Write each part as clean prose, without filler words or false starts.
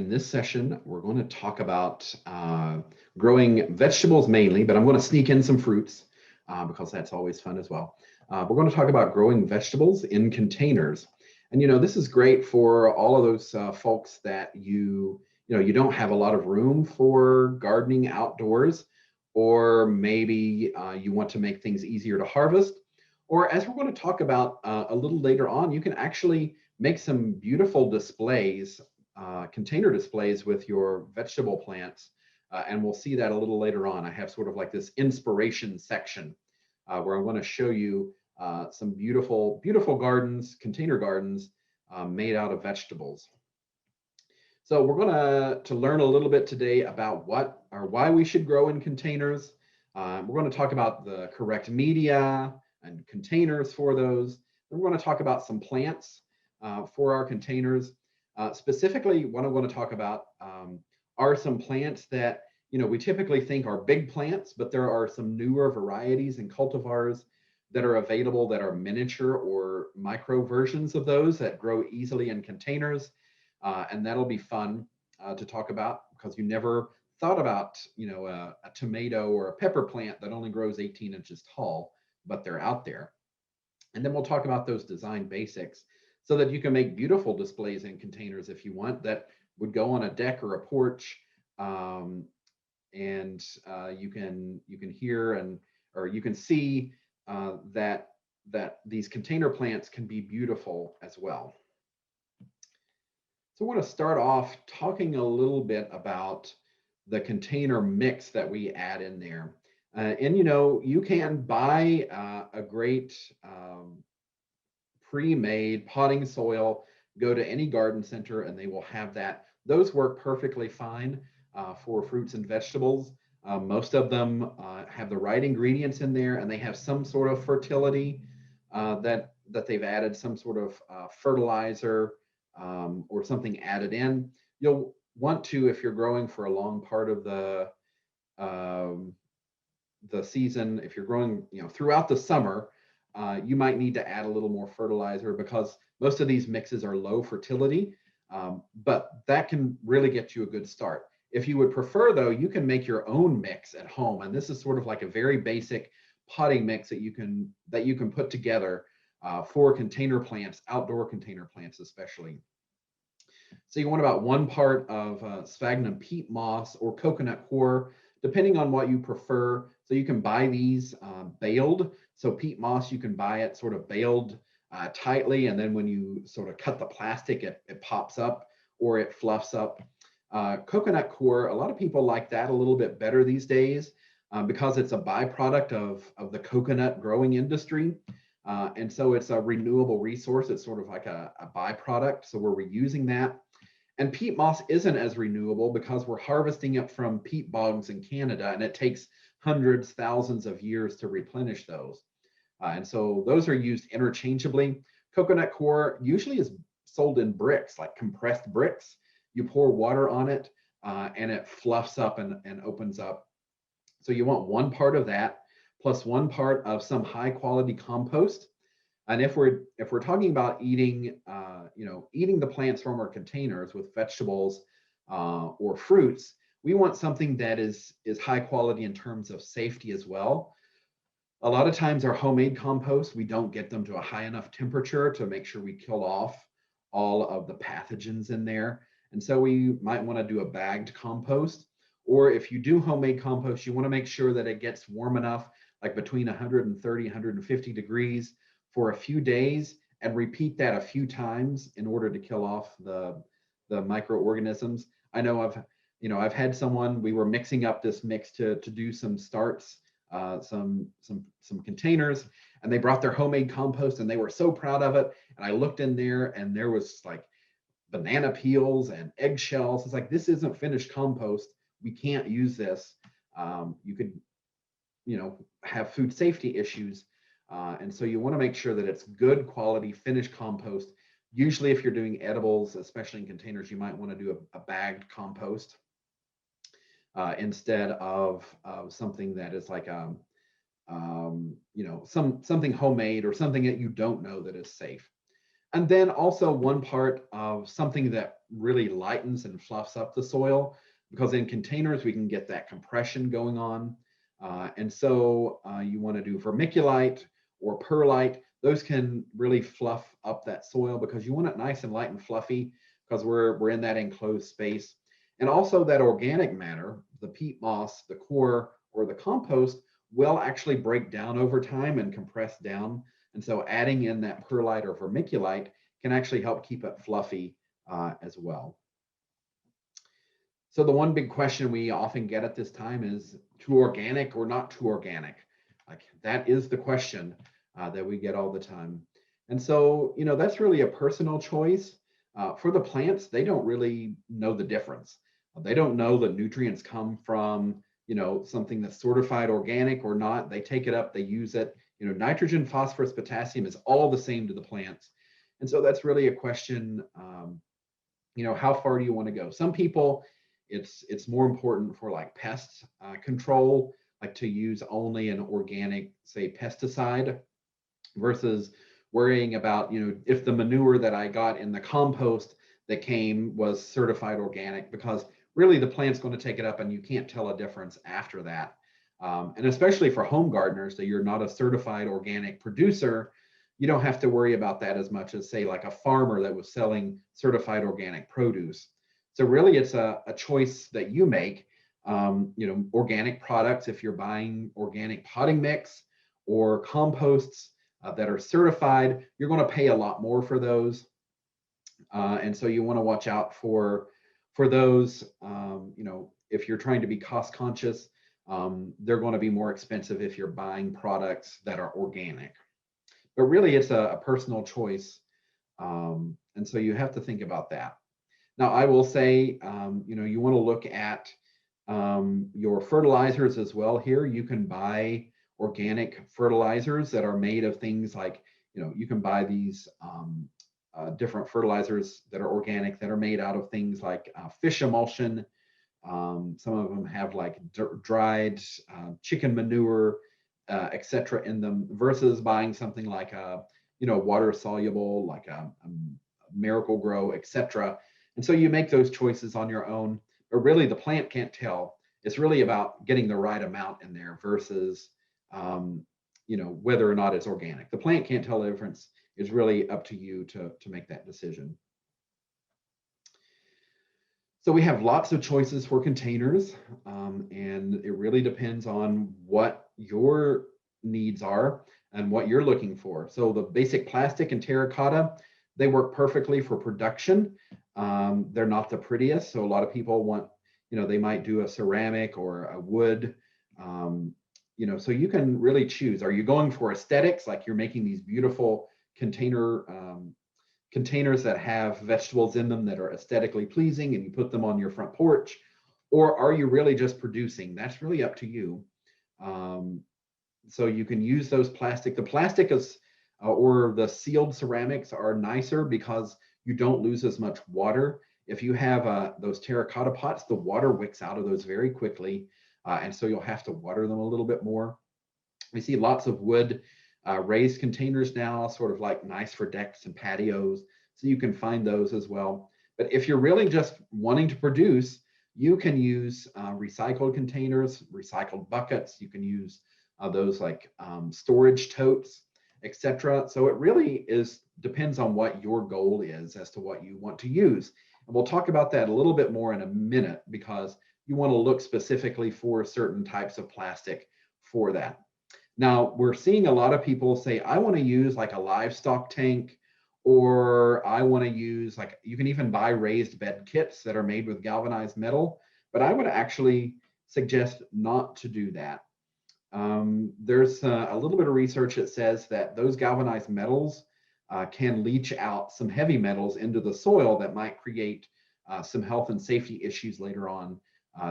in this session, we're going to talk about growing vegetables mainly, but I'm going to sneak in some fruits because that's always fun as well. We're going to talk about growing vegetables in containers. And, this is great for all of those folks that you don't have a lot of room for gardening outdoors, or maybe you want to make things easier to harvest. Or as we're going to talk about a little later on, you can actually make some beautiful displays, container displays with your vegetable plants. And we'll see that a little later on. I have sort of like this inspiration section where I'm going to show you some beautiful, beautiful gardens, container gardens made out of vegetables. So we're going to learn a little bit today about what or why we should grow in containers. We're going to talk about the correct media and containers for those. Then we're going to talk about some plants for our containers. Specifically, what I want to talk about are some plants that we typically think are big plants, but there are some newer varieties and cultivars that are available that are miniature or micro versions of those that grow easily in containers. And that'll be fun to talk about because you never thought about a tomato or a pepper plant that only grows 18 inches tall, but they're out there. And then we'll talk about those design basics so that you can make beautiful displays in containers if you want, that would go on a deck or a porch, and you can hear or you can see that these container plants can be beautiful as well. So I want to start off talking a little bit about the container mix that we add in there. And you can buy a great pre-made potting soil. Go to any garden center and they will have that. Those work perfectly fine for fruits and vegetables. Most of them have the right ingredients in there, and they have some sort of fertility that they've added, some sort of fertilizer or something added in. You'll want to, if you're growing for a long part of the season, if you're growing throughout the summer, you might need to add a little more fertilizer because most of these mixes are low fertility, but that can really get you a good start. If you would prefer, though, you can make your own mix at home, and this is sort of like a very basic potting mix that you can put together for container plants, outdoor container plants especially. So you want about 1 part of sphagnum peat moss or coconut coir, depending on what you prefer. So you can buy these baled. So peat moss, you can buy it sort of baled tightly, and then when you sort of cut the plastic, it pops up or it fluffs up. Coconut coir, a lot of people like that a little bit better these days because it's a byproduct of the coconut growing industry. And so it's a renewable resource. It's sort of like a byproduct. So we're reusing that. And peat moss isn't as renewable because we're harvesting it from peat bogs in Canada, and it takes hundreds, thousands of years to replenish those. And so those are used interchangeably. Coconut coir usually is sold in bricks, like compressed bricks. You pour water on it and it fluffs up and opens up. So you want 1 part of that plus 1 part of some high quality compost. And if we're talking about eating, eating the plants from our containers with vegetables or fruits, we want something that is high quality in terms of safety as well. A lot of times our homemade compost, we don't get them to a high enough temperature to make sure we kill off all of the pathogens in there. And so we might want to do a bagged compost. Or if you do homemade compost, you want to make sure that it gets warm enough, like between 130, 150 degrees for a few days, and repeat that a few times in order to kill off the microorganisms. I know I've had someone, we were mixing up this mix to do some starts, some containers, and they brought their homemade compost and they were so proud of it. And I looked in there and there was like banana peels and eggshells. It's like, this isn't finished compost. We can't use this. You could, have food safety issues. And so you want to make sure that it's good quality finished compost. Usually if you're doing edibles, especially in containers, you might want to do a bagged compost instead of something that is like something homemade or something that you don't know that is safe. And then also one part of something that really lightens and fluffs up the soil, because in containers we can get that compression going on. And so you want to do vermiculite or perlite. Those can really fluff up that soil because you want it nice and light and fluffy, because we're in that enclosed space. And also that organic matter, the peat moss, the core, or the compost will actually break down over time and compress down. And so adding in that perlite or vermiculite can actually help keep it fluffy as well. So the one big question we often get at this time is too organic or not too organic? Like, that is the question that we get all the time. And so, you know, that's really a personal choice. For the plants, they don't really know the difference. They don't know the nutrients come from, you know, something that's certified organic or not. They take it up, they use it. You know, nitrogen, phosphorus, potassium is all the same to the plants. And so that's really a question, you know, how far do you want to go? Some people, it's more important for like pest control, like to use only an organic, say, pesticide, versus worrying about, you know, if the manure that I got in the compost that came was certified organic, because really the plant's going to take it up and you can't tell a difference after that. And especially for home gardeners, that you're not a certified organic producer, you don't have to worry about that as much as, say, like a farmer that was selling certified organic produce. So really it's a choice that you make. You know, organic products, if you're buying organic potting mix or composts that are certified, you're going to pay a lot more for those. And so you want to watch out for those. You know, if you're trying to be cost conscious, they're going to be more expensive if you're buying products that are organic. But really, it's a personal choice. And so you have to think about that. Now, I will say, you know, you want to look at your fertilizers as well here. You can buy organic fertilizers that are made of things like, you know, you can buy these different fertilizers that are organic that are made out of things like fish emulsion. Some of them have like dried chicken manure, etc. in them, versus buying something like a, you know, water soluble, like a Miracle-Gro, etc. And so you make those choices on your own, but really the plant can't tell. It's really about getting the right amount in there versus, you know, whether or not it's organic. The plant can't tell the difference. It's really up to you to make that decision. So we have lots of choices for containers, and it really depends on what your needs are and what you're looking for. So the basic plastic and terracotta, they work perfectly for production. They're not the prettiest, so a lot of people want, you know, they might do a ceramic or a wood. You know, so you can really choose. Are you going for aesthetics, like you're making these beautiful containers that have vegetables in them that are aesthetically pleasing and you put them on your front porch? Or are you really just producing? That's really up to you. So you can use those plastic. The plastic is, or the sealed ceramics are nicer because you don't lose as much water. If you have those terracotta pots, the water wicks out of those very quickly. And so you'll have to water them a little bit more. We see lots of wood raised containers now, sort of like nice for decks and patios. So you can find those as well. But if you're really just wanting to produce, you can use recycled containers, recycled buckets. You can use those like storage totes, etc. So it really depends on what your goal is as to what you want to use. And we'll talk about that a little bit more in a minute, because you want to look specifically for certain types of plastic for that. Now, we're seeing a lot of people say, I want to use like a livestock tank, or I want to use, like, you can even buy raised bed kits that are made with galvanized metal, but I would actually suggest not to do that. There's a little bit of research that says that those galvanized metals can leach out some heavy metals into the soil that might create some health and safety issues later on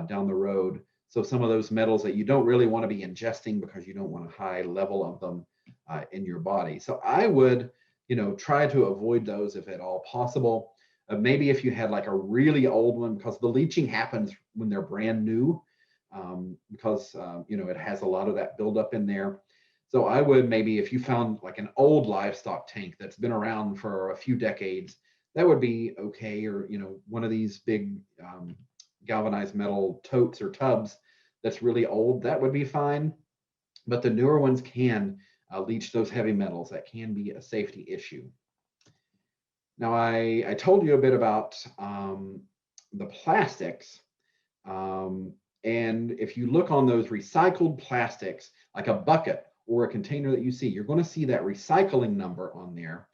down the road. So some of those metals that you don't really want to be ingesting because you don't want a high level of them in your body. So I would, you know, try to avoid those if at all possible. Maybe if you had like a really old one, because the leaching happens when they're brand new, because you know, it has a lot of that buildup in there. So I would maybe, if you found like an old livestock tank that's been around for a few decades, that would be okay. Or, one of these big galvanized metal totes or tubs that's really old, that would be fine. But the newer ones can leach those heavy metals. That can be a safety issue. Now, I told you a bit about the plastics. And if you look on those recycled plastics, like a bucket or a container that you see, you're going to see that recycling number on there.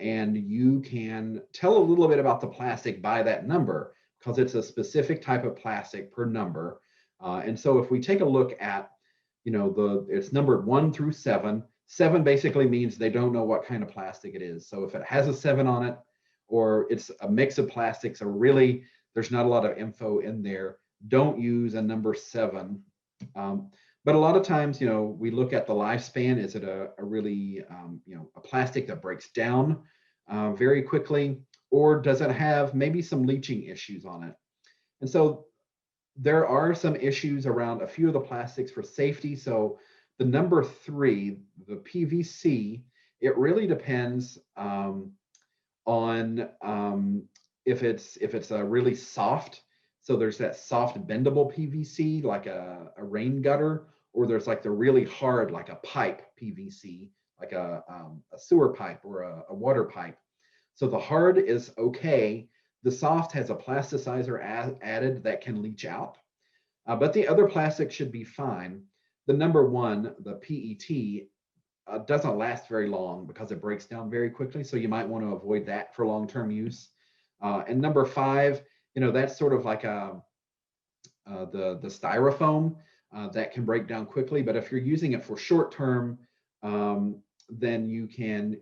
And you can tell a little bit about the plastic by that number, because it's a specific type of plastic per number. And so if we take a look at, it's numbered 1 through 7. 7 basically means they don't know what kind of plastic it is. So if it has a 7 on it, or it's a mix of plastics, or really there's not a lot of info in there, don't use a number 7. But a lot of times, we look at the lifespan. Is it a really, a plastic that breaks down very quickly, or does it have maybe some leaching issues on it? And so there are some issues around a few of the plastics for safety. So the number 3, the PVC, it really depends on if it's a really soft. So there's that soft bendable PVC, like a rain gutter, or there's like the really hard, like a pipe PVC, like a sewer pipe or a water pipe. So the hard is okay. The soft has a plasticizer added that can leach out, but the other plastic should be fine. The number 1, the PET, doesn't last very long because it breaks down very quickly. So you might want to avoid that for long-term use. And number 5, that's sort of like the styrofoam that can break down quickly. But if you're using it for short-term, then you can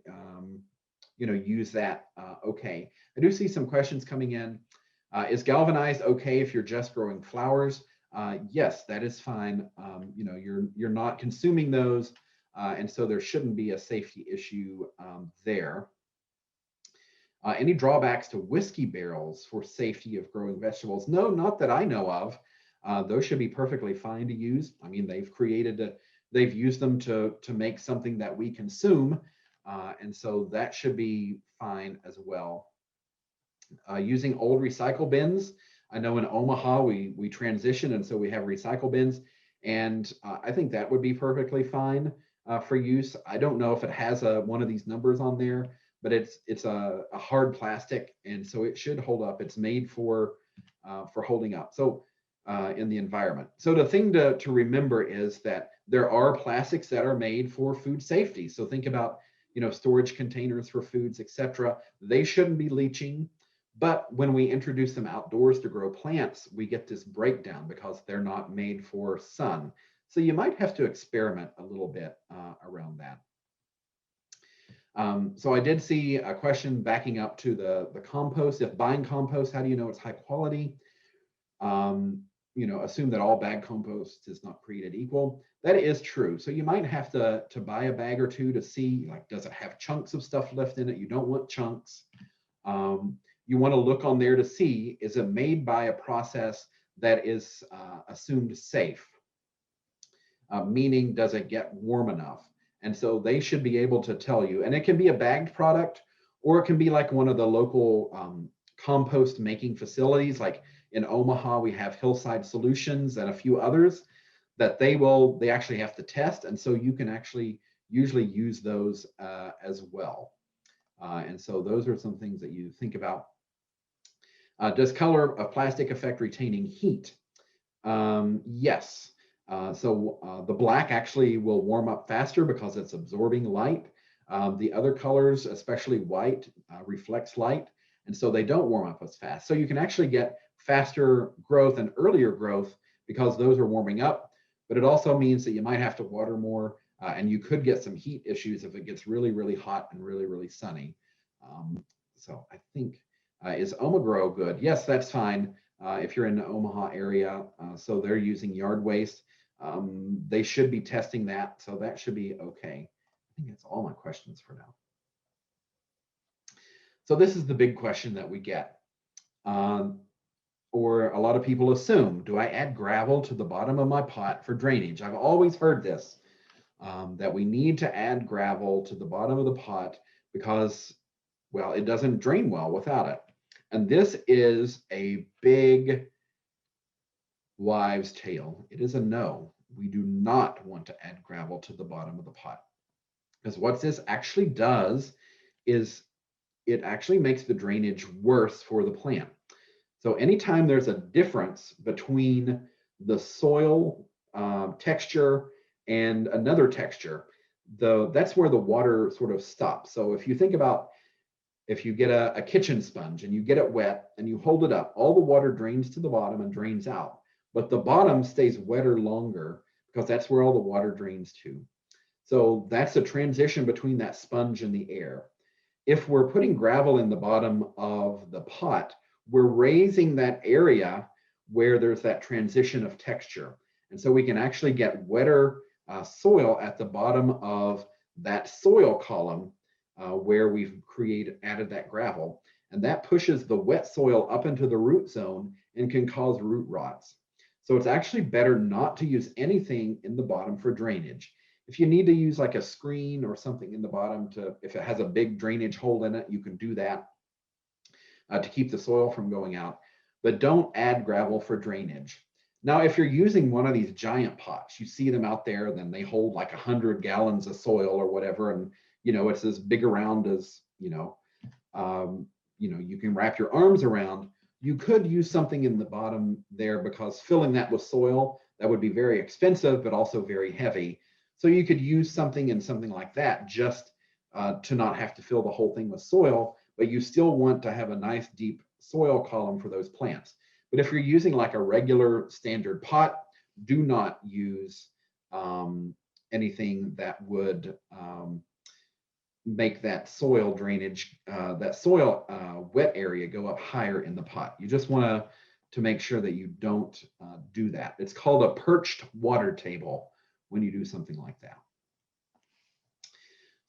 use that okay. I do see some questions coming in. Is galvanized okay if you're just growing flowers? Yes, that is fine. You're not consuming those, and so there shouldn't be a safety issue there. Any drawbacks to whiskey barrels for safety of growing vegetables? No, not that I know of. Those should be perfectly fine to use. I mean, they've used them to make something that we consume, and so that should be fine as well. Using old recycle bins. I know in Omaha we transition, and so we have recycle bins, and I think that would be perfectly fine for use. I don't know if it has one of these numbers on there, but it's a hard plastic, and so it should hold up. It's made for holding up. So in the environment. So the thing to remember is that there are plastics that are made for food safety. So think about storage containers for foods, etc. They shouldn't be leaching. But when we introduce them outdoors to grow plants, we get this breakdown because they're not made for sun. So you might have to experiment a little bit around that. So I did see a question backing up to the compost. If buying compost, how do you know it's high quality? Assume that all bag compost is not created equal. That is true. So you might have to buy a bag or two to see, like, does it have chunks of stuff left in it? You don't want chunks. You want to look on there to see, is it made by a process that is assumed safe? Meaning, does it get warm enough? And so they should be able to tell you. And it can be a bagged product, or it can be like one of the local compost making facilities. Like in Omaha, we have Hillside Solutions and a few others that they actually have to test. And so you can actually usually use those as well. And so those are some things that you think about. Does color of plastic affect retaining heat? Yes. So the black actually will warm up faster because it's absorbing light. The other colors, especially white, reflects light, and so they don't warm up as fast. So you can actually get faster growth and earlier growth because those are warming up, but it also means that you might have to water more, and you could get some heat issues if it gets really, really hot and really, really sunny. So I think, is OmaGrow good? Yes, that's fine if you're in the Omaha area. So they're using yard waste. They should be testing that, so that should be okay. I think that's all my questions for now. So this is the big question that we get, or a lot of people assume, do I add gravel to the bottom of my pot for drainage? I've always heard this. that we need to add gravel to the bottom of the pot because, well, it doesn't drain well without it. And this is a big wives' tale. It is a no. We do not want to add gravel to the bottom of the pot. Because what this actually does is it actually makes the drainage worse for the plant. So anytime there's a difference between the soil texture and another texture, that's where the water sort of stops. So if you think about, if you get a kitchen sponge and you get it wet and you hold it up, all the water drains to the bottom and drains out, but the bottom stays wetter longer because that's where all the water drains to. So that's a transition between that sponge and the air. If we're putting gravel in the bottom of the pot, we're raising that area where there's that transition of texture. And so we can actually get wetter soil at the bottom of that soil column where we've added that gravel. And that pushes the wet soil up into the root zone and can cause root rots. So it's actually better not to use anything in the bottom for drainage. If you need to use like a screen or something in the bottom if it has a big drainage hole in it, you can do that to keep the soil from going out, but don't add gravel for drainage. Now, if you're using one of these giant pots, you see them out there, then they hold like 100 gallons of soil or whatever. And, it's as big around as, you can wrap your arms around. You could use something in the bottom there because filling that with soil, that would be very expensive, but also very heavy. So you could use something in something like that just to not have to fill the whole thing with soil, but you still want to have a nice deep soil column for those plants. But if you're using like a regular standard pot, do not use anything that would make that soil drainage, that soil wet area go up higher in the pot. You just want to make sure that you don't do that. It's called a perched water table when you do something like that.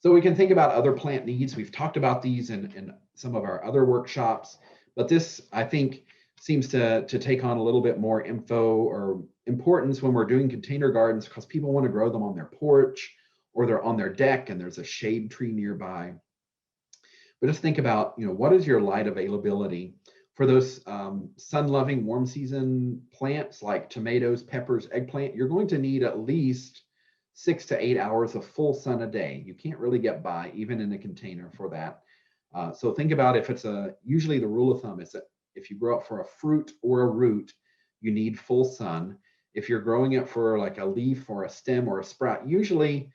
So we can think about other plant needs. We've talked about these in some of our other workshops, but this, I think, seems to take on a little bit more info or importance when we're doing container gardens because people want to grow them on their porch or they're on their deck and there's a shade tree nearby. But just think about, what is your light availability for those sun-loving warm season plants like tomatoes, peppers, eggplant? You're going to need at least 6 to 8 hours of full sun a day. You can't really get by even in a container for that. So think about if it's usually the rule of thumb is that if you grow it for a fruit or a root, you need full sun. If you're growing it for like a leaf or a stem or a sprout, usually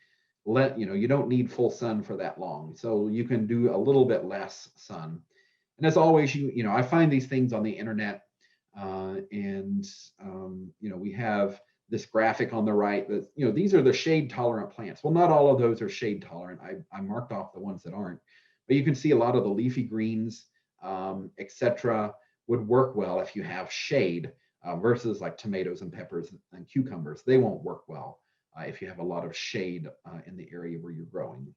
you don't need full sun for that long. So you can do a little bit less sun. And as always, I find these things on the internet we have this graphic on the right that, these are the shade tolerant plants. Well, not all of those are shade tolerant. I marked off the ones that aren't, but you can see a lot of the leafy greens, etc., would work well if you have shade versus like tomatoes and peppers and cucumbers. They won't work well if you have a lot of shade in the area where you're growing.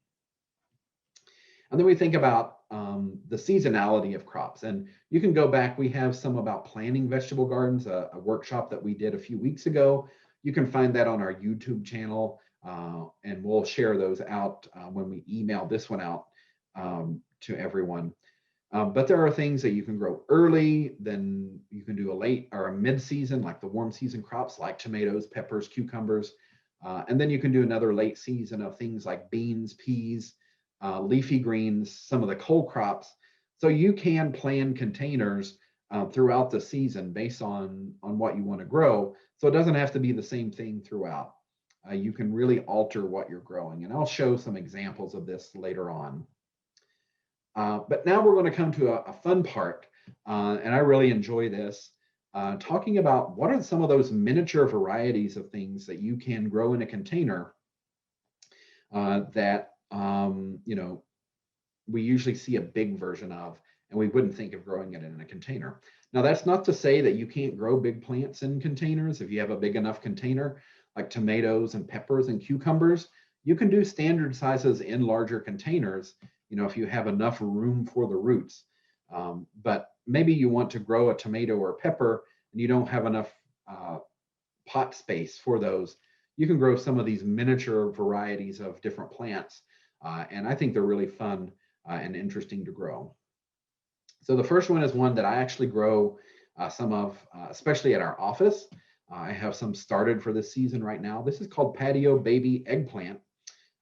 And then we think about the seasonality of crops. And you can go back, we have some about planting vegetable gardens, a workshop that we did a few weeks ago. You can find that on our YouTube channel, and we'll share those out when we email this one out to everyone. But there are things that you can grow early, then you can do a late or a mid-season, like the warm season crops like tomatoes, peppers, cucumbers. And then you can do another late season of things like beans, peas, leafy greens, some of the cole crops. So you can plan containers throughout the season based on what you want to grow. So it doesn't have to be the same thing throughout. You can really alter what you're growing. And I'll show some examples of this later on. But now we're going to come to a fun part, and I really enjoy this, talking about what are some of those miniature varieties of things that you can grow in a container that we usually see a big version of, and we wouldn't think of growing it in a container. Now, that's not to say that you can't grow big plants in containers. If you have a big enough container, like tomatoes and peppers and cucumbers, you can do standard sizes in larger containers, if you have enough room for the roots. But maybe you want to grow a tomato or a pepper and you don't have enough pot space for those. you can grow some of these miniature varieties of different plants. And I think they're really fun and interesting to grow. So the first one is one that I actually grow some of, especially at our office. I have some started for this season right now. This is called Patio Baby Eggplant.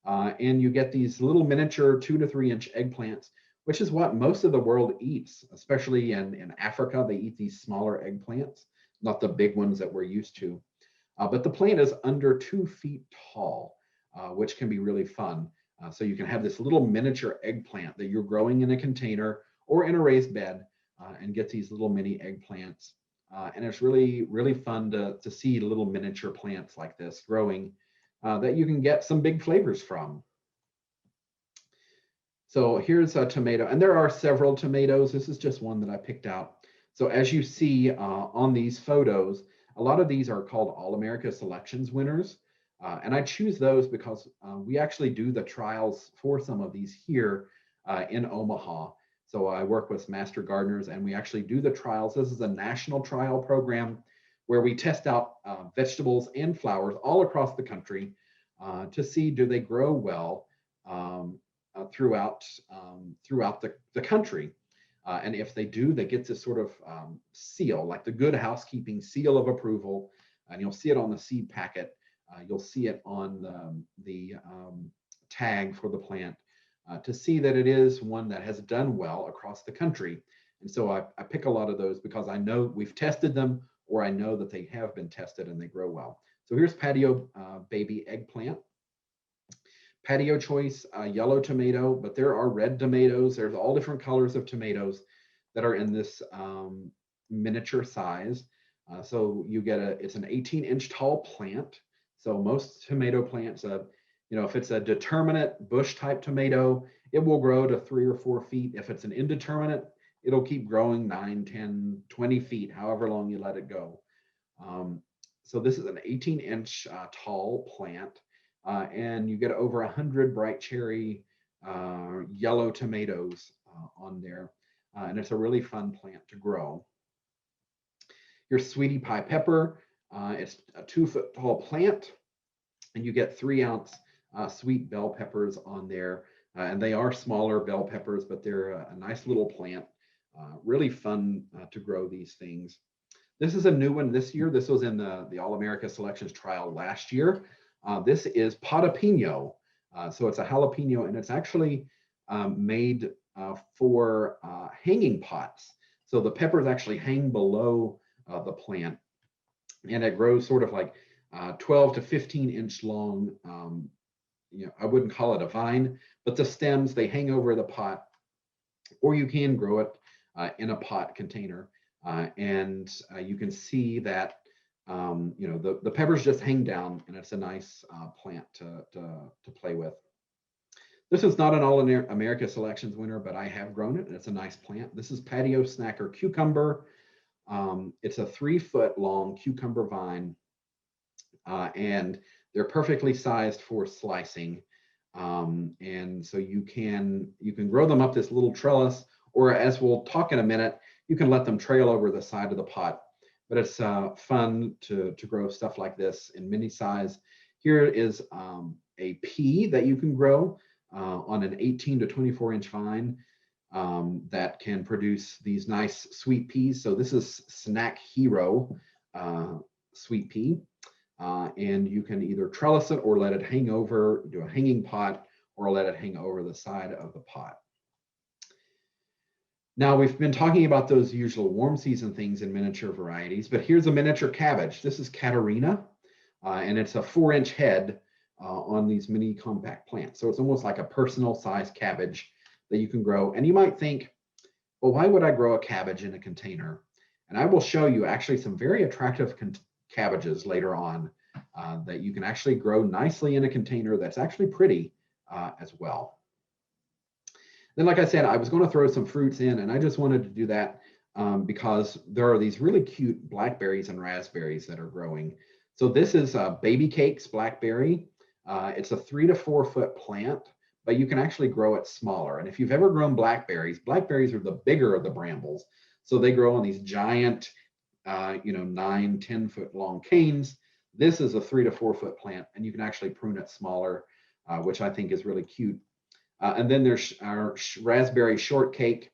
And you get these little miniature 2 to 3 inch eggplants, which is what most of the world eats, especially in Africa. They eat these smaller eggplants, not the big ones that we're used to. But the plant is under 2 feet tall, which can be really fun. So you can have this little miniature eggplant that you're growing in a container or in a raised bed and get these little mini eggplants. And it's really, really fun to see little miniature plants like this growing that you can get some big flavors from. So here's a tomato, and there are several tomatoes. This is just one that I picked out. So as you see on these photos, a lot of these are called AllAmerica Selections winners. And I choose those because we actually do the trials for some of these here in Omaha. So I work with master gardeners and we actually do the trials. This is a national trial program where we test out vegetables and flowers all across the country to see, do they grow well throughout the country. And if they do, they get this sort of seal, like the Good Housekeeping seal of approval. And you'll see it on the seed packet. You'll see it on the tag for the plant to see that it is one that has done well across the country. And so I pick a lot of those because I know we've tested them, or I know that they have been tested and they grow well. So here's Patio Baby Eggplant. Patio Choice yellow tomato, but there are red tomatoes. There's all different colors of tomatoes that are in this miniature size. So you get it's an 18-inch tall plant. So most tomato plants, if it's a determinate bush type tomato, it will grow to 3 or 4 feet. If it's an indeterminate, it'll keep growing 9, 10, 20 feet, however long you let it go. So this is an 18-inch tall plant. And you get over 100 bright cherry yellow tomatoes on there. And it's a really fun plant to grow. Your sweetie pie pepper, it's a 2-foot tall plant, and you get 3-ounce sweet bell peppers on there. And they are smaller bell peppers, but they're a nice little plant. Really fun to grow these things. This is a new one this year. This was in the AllAmerica Selections trial last year. This is Potapino. So it's a jalapeno, and it's actually made for hanging pots. So the peppers actually hang below the plant, and it grows sort of like 12 to 15-inch long. I wouldn't call it a vine, but the stems, they hang over the pot, or you can grow it in a pot container. And you can see that the peppers just hang down, and it's a nice plant to play with. This is not an AllAmerica Selections winner, but I have grown it, and it's a nice plant. This is Patio Snacker Cucumber. It's a 3-foot long cucumber vine, and they're perfectly sized for slicing. And so you can grow them up this little trellis, or as we'll talk in a minute, you can let them trail over the side of the pot. But it's fun to grow stuff like this in mini size. Here is a pea that you can grow on an 18 to 24-inch vine that can produce these nice sweet peas. So this is Snack Hero sweet pea. And you can either trellis it or let it hang over, do a hanging pot, or let it hang over the side of the pot. Now, we've been talking about those usual warm season things in miniature varieties, but here's a miniature cabbage. This is Katarina, and it's a 4-inch head on these mini compact plants. So it's almost like a personal size cabbage that you can grow. And you might think, well, why would I grow a cabbage in a container? And I will show you actually some very attractive cabbages later on that you can actually grow nicely in a container that's actually pretty as well. Then, like I said, I was going to throw some fruits in, and I just wanted to do that because there are these really cute blackberries and raspberries that are growing. So this is Baby Cakes Blackberry. It's a 3 to 4 foot plant, but you can actually grow it smaller. And if you've ever grown blackberries, blackberries are the bigger of the brambles. So they grow on these giant, 9, 10 foot long canes This is a 3 to 4 foot plant, and you can actually prune it smaller, which I think is really cute. And then there's our raspberry shortcake,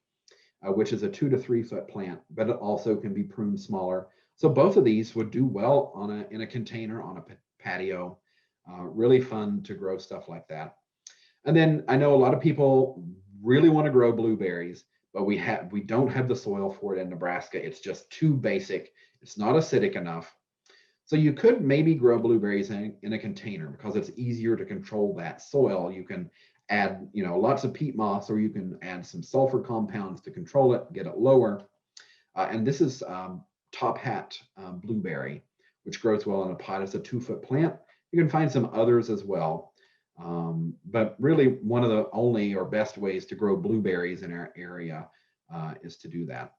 which is a 2 to 3 foot plant, but it also can be pruned smaller. So both of these would do well in a container on a patio. Really fun to grow stuff like that. And then I know a lot of people really want to grow blueberries, but we don't have the soil for it in Nebraska. It's just too basic. It's not acidic enough. So you could maybe grow blueberries in a container because it's easier to control that soil. You can add, lots of peat moss, or you can add some sulfur compounds to control it, get it lower. And this is top hat blueberry, which grows well in a pot. It's a 2 foot plant. You can find some others as well. But really one of the only or best ways to grow blueberries in our area is to do that.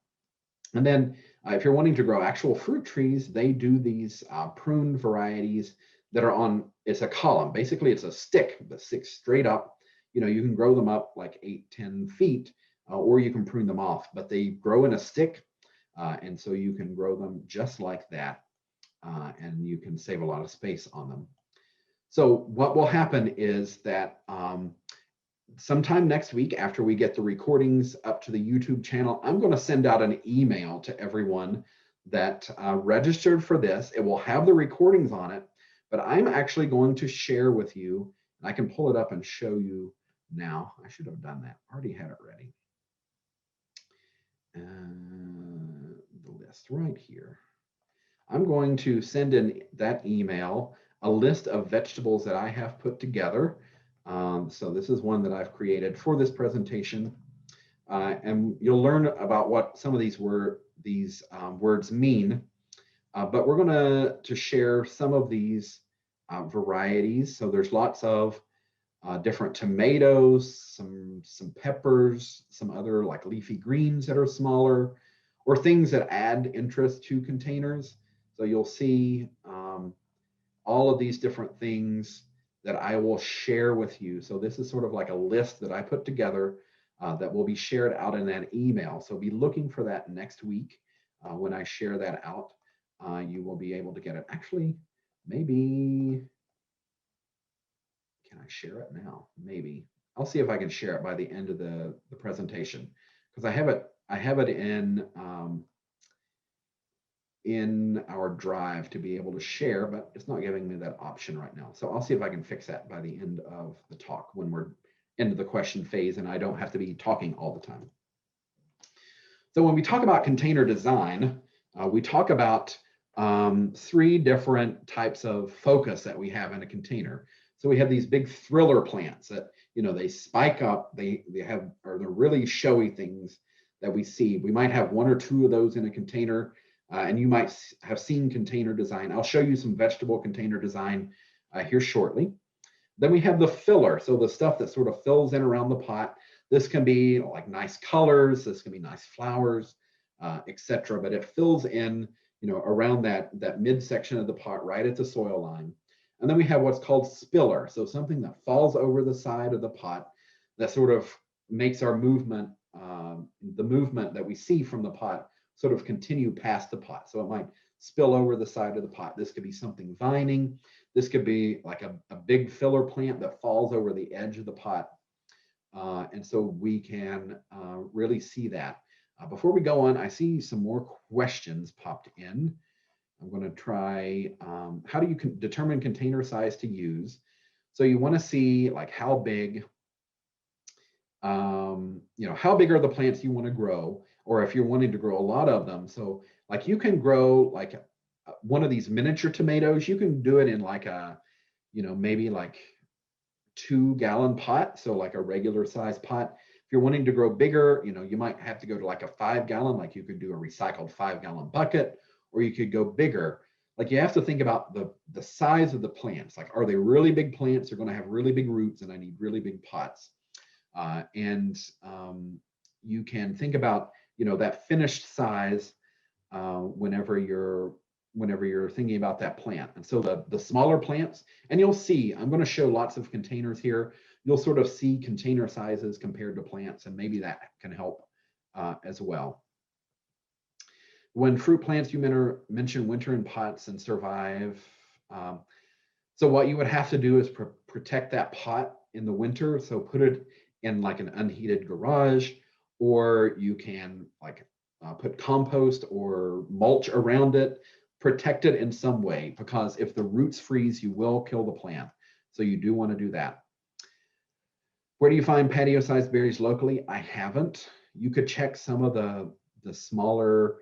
And then if you're wanting to grow actual fruit trees, they do these pruned varieties that are it's a column. Basically, it's a stick that sticks straight up. You can grow them up like 8-10 feet, or you can prune them off, but they grow in a stick. And so you can grow them just like that. And you can save a lot of space on them. So what will happen is that sometime next week, after we get the recordings up to the YouTube channel, I'm going to send out an email to everyone that registered for this. It will have the recordings on it, but I'm actually going to share with you, and I can pull it up and show you now. I should have done that. I already had it ready. The list right here. I'm going to send in that email a list of vegetables that I have put together. So this is one that I've created for this presentation. And you'll learn about what some of these words mean. But we're going to share some of these varieties. So there's lots of different tomatoes, some peppers, some other like leafy greens that are smaller, or things that add interest to containers. So you'll see all of these different things that I will share with you. So this is sort of like a list that I put together that will be shared out in that email. So be looking for that next week. When I share that out, you will be able to get it. Actually, maybe, can I share it now? Maybe. I'll see if I can share it by the end of the presentation, because I have it in our drive to be able to share, but it's not giving me that option right now. So I'll see if I can fix that by the end of the talk, when we're into the question phase and I don't have to be talking all the time. So when we talk about container design, we talk about 3 different types of focus that we have in a container. So we have these big thriller plants that, they spike up, they're really showy things that we see. We might have 1 or 2 of those in a container. And you might have seen container design. I'll show you some vegetable container design here shortly. Then we have the filler. So the stuff that sort of fills in around the pot. This can be like nice colors. This can be nice flowers, etc. But it fills in, around that midsection of the pot, right at the soil line. And then we have what's called spiller. So something that falls over the side of the pot that sort of makes our movement, the movement that we see from the pot, sort of continue past the pot. So it might spill over the side of the pot. This could be something vining. This could be like a big filler plant that falls over the edge of the pot. And so we can really see that. Before we go on, I see some more questions popped in. I'm going to try, how do you determine container size to use? So you want to see like how big, how big are the plants you want to grow? Or if you're wanting to grow a lot of them. So like you can grow like one of these miniature tomatoes, you can do it in like a, maybe like 2-gallon pot. So like a regular size pot. If you're wanting to grow bigger, you might have to go to like a 5-gallon, like you could do a recycled 5-gallon bucket, or you could go bigger. Like you have to think about the size of the plants. Like, are they really big plants? They're going to have really big roots and I need really big pots. You can think about, that finished size whenever you're thinking about that plant. And so the smaller plants, and you'll see, I'm going to show lots of containers here. You'll sort of see container sizes compared to plants, and maybe that can help as well. When fruit plants, you mention winter in pots and survive So what you would have to do is protect that pot in the winter. So put it in like an unheated garage, or you can like put compost or mulch around it, protect it in some way, because if the roots freeze, you will kill the plant. So you do want to do that. Where do you find patio-sized berries locally? I haven't. You could check some of the smaller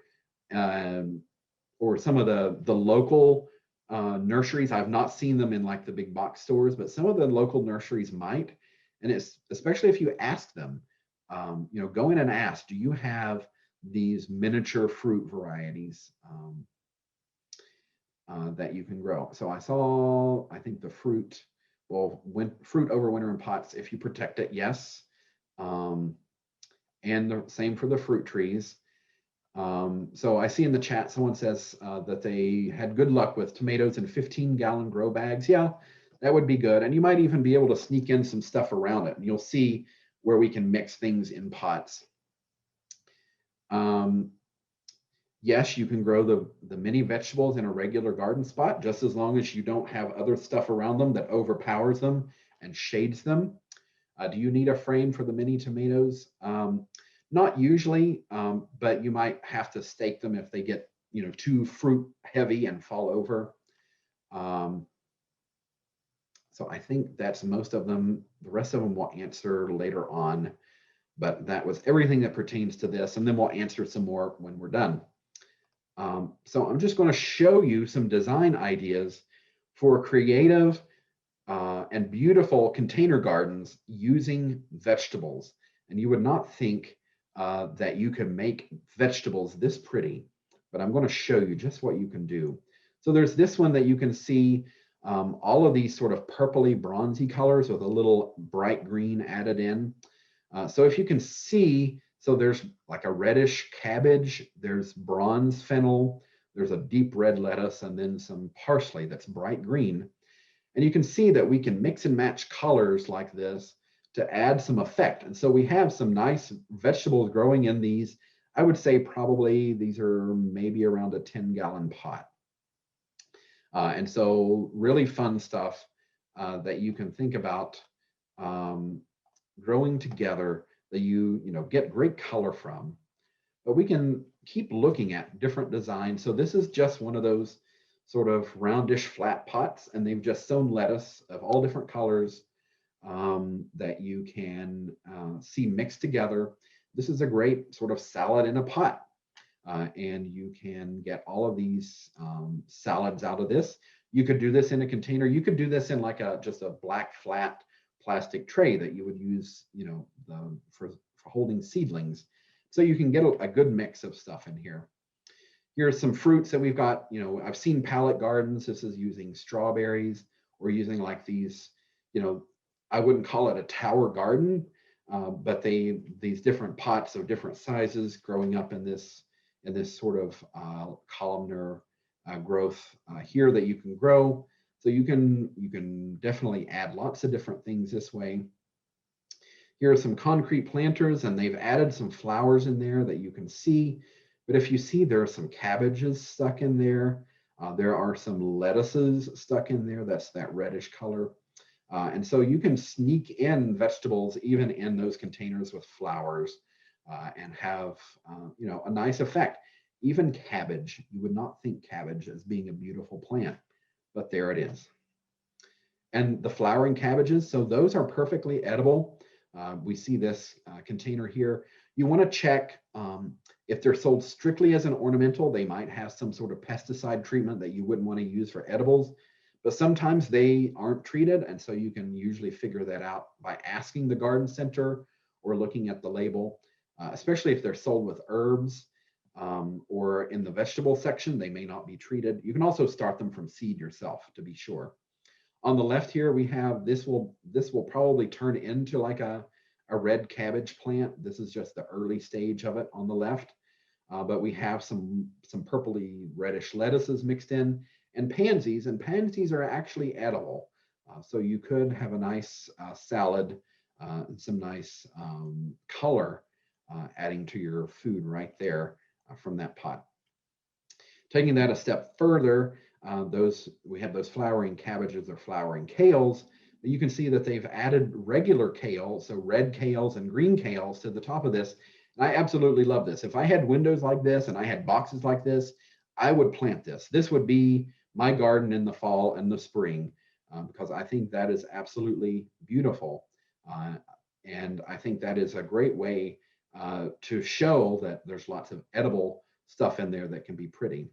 or some of the local nurseries. I've not seen them in like the big box stores, but some of the local nurseries might. And it's especially if you ask them, you know, go in and ask, do you have these miniature fruit varieties that you can grow? So I saw, I think the fruit, well, fruit over winter in pots, if you protect it, yes. And the same for the fruit trees. So I see in the chat, someone says that they had good luck with tomatoes in 15-gallon grow bags. Yeah, that would be good. And you might even be able to sneak in some stuff around it. And you'll see where we can mix things in pots. Yes, you can grow the mini vegetables in a regular garden spot, just as long as you don't have other stuff around them that overpowers them and shades them. Do you need a frame for the mini tomatoes? Not usually, but you might have to stake them if they get, you know, too fruit heavy and fall over. So I think that's most of them. The rest of them we'll answer later on, but that was everything that pertains to this. And then we'll answer some more when we're done. So I'm just going to show you some design ideas for creative and beautiful container gardens using vegetables. And you would not think that you can make vegetables this pretty, but I'm going to show you just what you can do. So there's this one that you can see all of these sort of purpley bronzy colors with a little bright green added in. So if you can see, so there's like a reddish cabbage, there's bronze fennel, there's a deep red lettuce, and then some parsley that's bright green. And you can see that we can mix and match colors like this to add some effect. And so we have some nice vegetables growing in these. I would say probably these are maybe around a 10-gallon pot. And so really fun stuff that you can think about growing together that you know get great color from. But we can keep looking at different designs. So this is just one of those sort of roundish flat pots, and they've just sown lettuce of all different colors that you can see mixed together. This is a great sort of salad in a pot. And you can get all of these salads out of this. You could do this in a container. You could do this in like just a black flat plastic tray that you would use, you know, for holding seedlings. So you can get a good mix of stuff in here. Here's some fruits that we've got. You know, I've seen pallet gardens. This is using strawberries or using like these, you know, I wouldn't call it a tower garden, but these different pots of different sizes growing up in this sort of columnar growth here that you can grow. So you can definitely add lots of different things this way. Here are some concrete planters, and they've added some flowers in there that you can see. But if you see, there are some cabbages stuck in there. There are some lettuces stuck in there. That's that reddish color. And so you can sneak in vegetables even in those containers with flowers and have, you know, a nice effect. Even cabbage, you would not think cabbage as being a beautiful plant, but there it is. And the flowering cabbages, so those are perfectly edible. We see this container here. You want to check if they're sold strictly as an ornamental, they might have some sort of pesticide treatment that you wouldn't want to use for edibles. But sometimes they aren't treated, and so you can usually figure that out by asking the garden center or looking at the label, especially if they're sold with herbs or in the vegetable section, they may not be treated. You can also start them from seed yourself to be sure. On the left here, we have this will probably turn into like a red cabbage plant. This is just the early stage of it on the left, but we have some purpley reddish lettuces mixed in. And pansies are actually edible. So you could have a nice salad and some nice color adding to your food right there from that pot. Taking that a step further, We have those flowering cabbages or flowering kales. You can see that they've added regular kale, so red kales and green kales to the top of this. And I absolutely love this. If I had windows like this and I had boxes like this, I would plant this. This would be my garden in the fall and the spring, because I think that is absolutely beautiful. And I think that is a great way to show that there's lots of edible stuff in there that can be pretty.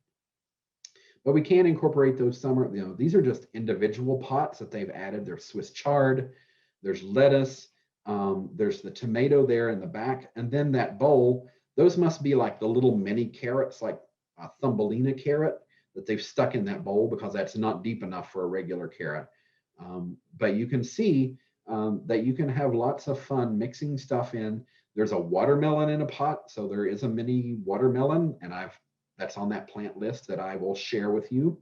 But we can incorporate those summer, these are just individual pots that they've added. There's Swiss chard, there's lettuce, there's the tomato there in the back, and then that bowl, those must be like the little mini carrots, like a Thumbelina carrot that they've stuck in that bowl because that's not deep enough for a regular carrot. But you can see that you can have lots of fun mixing stuff in. There's a watermelon in a pot, so there is a mini watermelon, and that's on that plant list that I will share with you.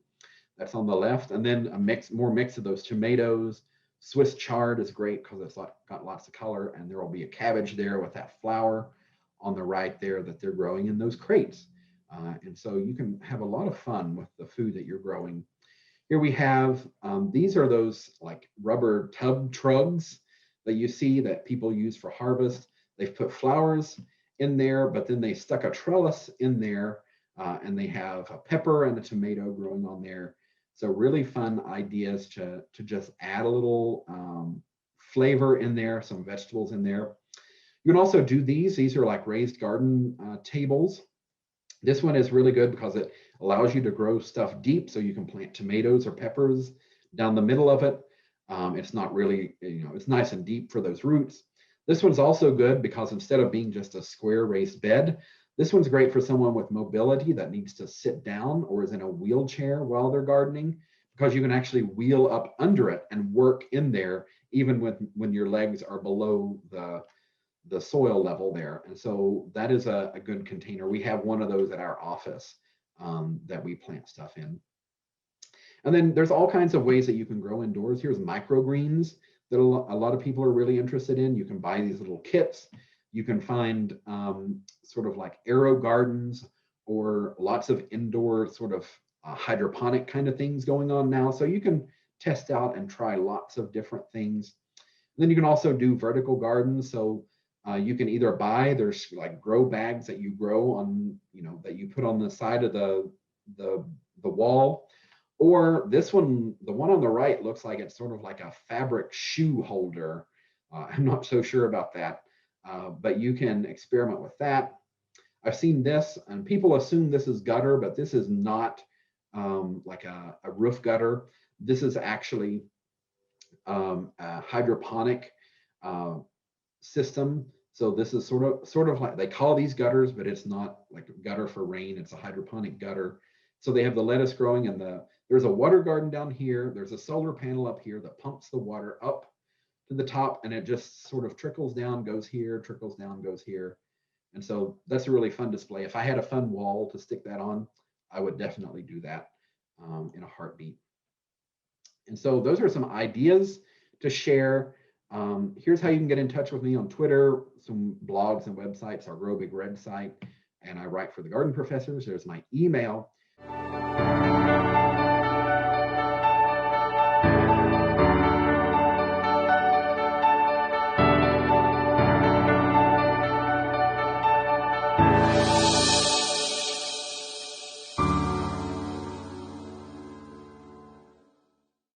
That's on the left. And then more mix of those tomatoes. Swiss chard is great because it's got lots of color, and there will be a cabbage there with that flower on the right there that they're growing in those crates. And so you can have a lot of fun with the food that you're growing. Here we have, these are those like rubber tub trugs that you see that people use for harvest. They've put flowers in there, but then they stuck a trellis in there. And they have a pepper and a tomato growing on there. So really fun ideas to just add a little flavor in there, some vegetables in there. You can also do these. These are like raised garden tables. This one is really good because it allows you to grow stuff deep, so you can plant tomatoes or peppers down the middle of it. It's not really, it's nice and deep for those roots. This one's also good because instead of being just a square raised bed, this one's great for someone with mobility that needs to sit down or is in a wheelchair while they're gardening, because you can actually wheel up under it and work in there even when your legs are below the soil level there. And so that is a good container. We have one of those at our office that we plant stuff in. And then there's all kinds of ways that you can grow indoors. Here's microgreens that a lot of people are really interested in. You can buy these little kits. You can find sort of like aero gardens or lots of indoor sort of hydroponic kind of things going on now. So you can test out and try lots of different things. And then you can also do vertical gardens. So you can either buy, there's like grow bags that you grow on, that you put on the side of the wall. Or this one, the one on the right, looks like it's sort of like a fabric shoe holder. I'm not so sure about that. But you can experiment with that. I've seen this, and people assume this is gutter, but this is not like a roof gutter. This is actually a hydroponic system. So this is sort of like, they call these gutters, but it's not like a gutter for rain. It's a hydroponic gutter. So they have the lettuce growing, and there's a water garden down here. There's a solar panel up here that pumps the water up to the top, and it just sort of trickles down, goes here, trickles down, goes here. And so that's a really fun display. If I had a fun wall to stick that on, I would definitely do that in a heartbeat. And so those are some ideas to share. Here's how you can get in touch with me on Twitter, some blogs and websites, our GROBigRed site, and I write for the Garden Professors. There's my email.